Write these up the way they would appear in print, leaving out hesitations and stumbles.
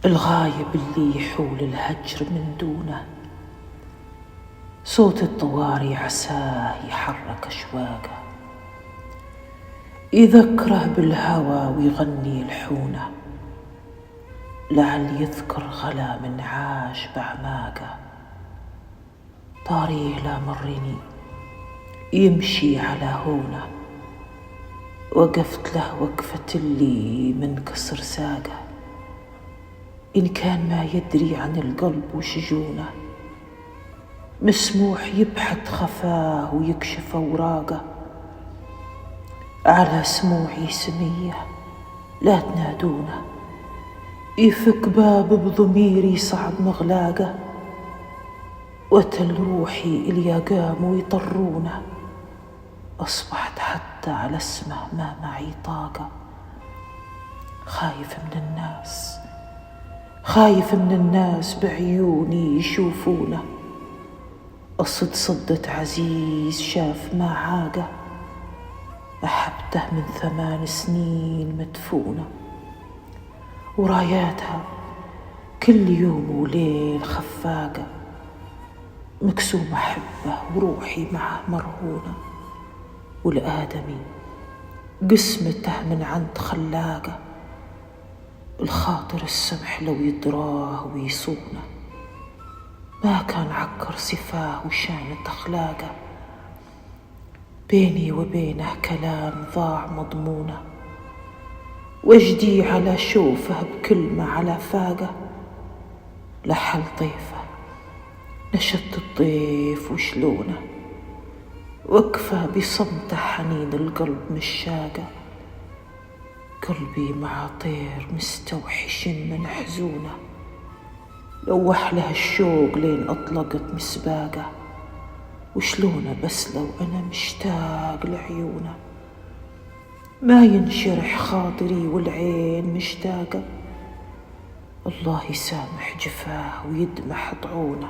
الغايب اللي يحول الهجر من دونه، صوت الطواري عساه يحرك أشواقه، يذكره بالهوى ويغني الحونه، لعل يذكر غلا من عاش بعماقه. طاريه لا مرني يمشي على هونه، وقفت له وقفة اللي من كسر ساقه، إن كان ما يدري عن القلب وشجونه، مسموح يبحث خفاه ويكشف أوراقه. على سموعي سمية لا تنادونه، يفك باب بضميري صعب مغلاقه، وتل روحي إليا قاموا يطرونه، أصبحت حتى على اسمه ما معي طاقة. خايف من الناس بعيوني يشوفونه، صدت عزيز شاف ما عاقه، أحبته من 8 سنين مدفونة، وراياتها كل يوم وليل خفاقة، مكسوم أحبه وروحي معه مرهونة، والآدمي قسمته من عند خلاقه، الخاطر السمح لو يدراه ويصونه، ما كان عكر صفاه وشانت أخلاقه، بيني وبينه كلام ضاع مضمونه، وجدي على شوفه بكلمة على فاقه، لحل طيفه نشدت الطيف وشلونه، وكفى بصمته حنين القلب مشاقه، قلبي مع طير مستوحش من حزونه، لوح له الشوق لين أطلقت مسباقه، وشلونه بس لو أنا مشتاق لعيونه، ما ينشرح خاطري والعين مشتاقة. الله يسامح جفاه ويدمح طعونه،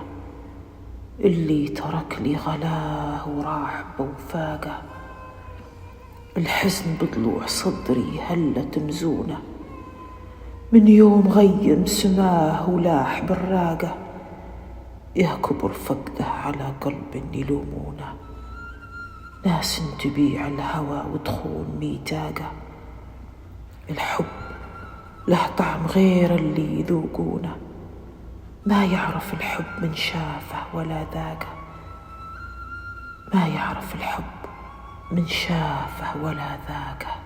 اللي ترك لي غلاه وراح بوفاقه، الحزن بضلوع صدري هلت مزونه، من يوم غيم سماه ولاح براقه، يا كبر فقده على قلب يلومونه، ناس تبيع الهوى وتخون ميتاقه، الحب له طعم غير اللي يذوقونه، ما يعرف الحب من شافه ولا ذاقه، ما يعرف الحب من شافه ولا ذاقه.